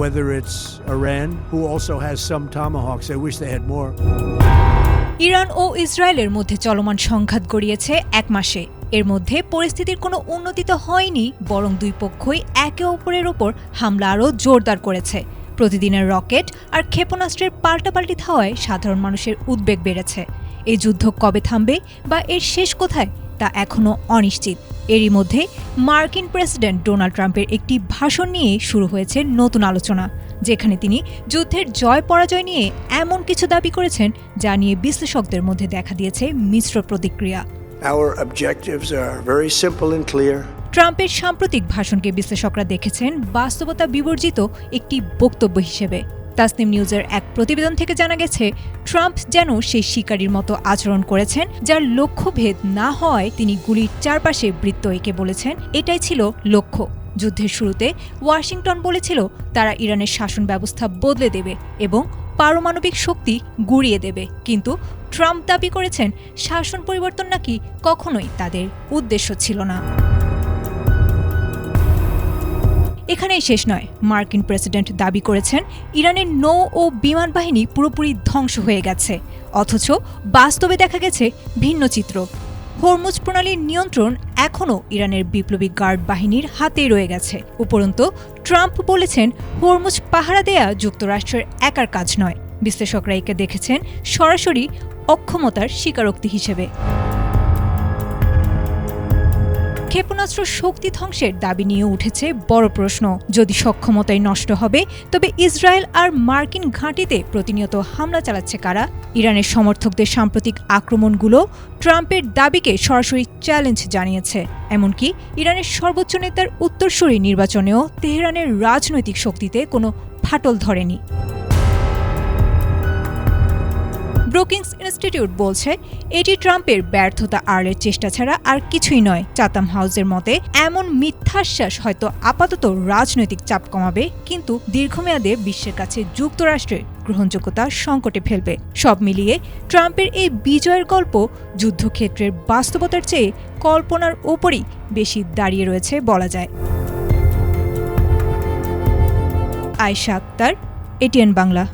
whether it's Iran, who also has some tomahawks. I wish they had more. Iran ও ইসরায়েলের মধ্যে চলমান সংঘাত গড়িয়েছে এক মাসে। এর মধ্যে পরিস্থিতির কোনো উন্নতি তো হয়নি, বরং দুই পক্ষই একে অপরের ওপর হামলা আরও জোরদার করেছে। প্রতিদিনের রকেট আর ক্ষেপণাস্ত্রের পাল্টাপাল্টি ধাওয়ায় সাধারণ মানুষের উদ্বেগ বেড়েছে। এই যুদ্ধ কবে থামবে বা এর শেষ কোথায় তা এখনও অনিশ্চিত। এরই মধ্যে মার্কিন প্রেসিডেন্ট ডোনাল্ড ট্রাম্পের একটি ভাষণ নিয়ে শুরু হয়েছে নতুন আলোচনা, যেখানে তিনি যুদ্ধের জয় পরাজয় নিয়ে এমন কিছু দাবি করেছেন যা নিয়ে বিশ্লেষকদের মধ্যে দেখা দিয়েছে মিশ্র প্রতিক্রিয়া। Our objectives are very simple and clear. ট্রাম্পের সাম্প্রতিক ভাষণকে বিশ্লেষকরা দেখেছেন বাস্তবতা বিবর্জিত একটি বক্তব্য হিসেবে। তাসনিম নিউজের এক প্রতিবেদন থেকে জানা গেছে, ট্রাম্প যেন সেই শিকারীর মতো আচরণ করেছেন যার লক্ষ্যভেদ না হওয়ায় তিনি গুলির চারপাশে বৃত্ত এঁকে বলেছেন এটাই ছিল লক্ষ্য। যুদ্ধের শুরুতে ওয়াশিংটন বলেছিল তারা ইরানের শাসন ব্যবস্থা বদলে দেবে এবং পারমাণবিক শক্তি গুঁড়িয়ে দেবে, কিন্তু ট্রাম্প দাবি করেছেন শাসন পরিবর্তন নাকি কখনোই তাদের উদ্দেশ্য ছিল না। এখানেই শেষ নয়। মার্কিন প্রেসিডেন্ট দাবি করেছেন ইরানের নৌ ও বিমান বাহিনী পুরোপুরি ধ্বংস হয়ে গেছে, অথচ বাস্তবে দেখা গেছে ভিন্ন চিত্র। হরমুজ প্রণালীর নিয়ন্ত্রণ এখনও ইরানের বিপ্লবী গার্ড বাহিনীর হাতেই রয়ে গেছে। উপরন্তু ট্রাম্প বলেছেন হরমুজ পাহারা দেয়া যুক্তরাষ্ট্রের একার কাজ নয়। বিশ্লেষকরা একে দেখেছেন সরাসরি অক্ষমতার স্বীকারোক্তি হিসেবে। ক্ষেপণাস্ত্র শক্তি ধ্বংসের দাবি নিয়ে উঠেছে বড় প্রশ্ন। যদি সক্ষমতাই নষ্ট হবে, তবে ইসরায়েল আর মার্কিন ঘাঁটিতে প্রতিনিয়ত হামলা চালাচ্ছে কারা? ইরানের সমর্থকদের সাম্প্রতিক আক্রমণগুলো ট্রাম্পের দাবিকে সরাসরি চ্যালেঞ্জ জানিয়েছে। এমনকি ইরানের সর্বোচ্চ নেতার উত্তরসূরি নির্বাচনেও তেহরানের রাজনৈতিক শক্তিতে কোনো ফাটল ধরেনি। ব্রুকিংস ইনস্টিটিউট বলছে এটি ট্রাম্পের ব্যর্থতা আড়ালের চেষ্টা ছাড়া আর কিছুই নয়। চাতাম হাউসের মতে এমন মিথ্যাশ্বাস হয়তো আপাতত রাজনৈতিক চাপ কমাবে, কিন্তু দীর্ঘমেয়াদে বিশ্বের কাছে যুক্তরাষ্ট্রের গ্রহণযোগ্যতা সংকটে ফেলবে। সব মিলিয়ে ট্রাম্পের এই বিজয়ের গল্প যুদ্ধক্ষেত্রের বাস্তবতার চেয়ে কল্পনার ওপরই বেশি দাঁড়িয়ে রয়েছে বলা যায়। আয়েশা আক্তার, এটিএন বাংলা।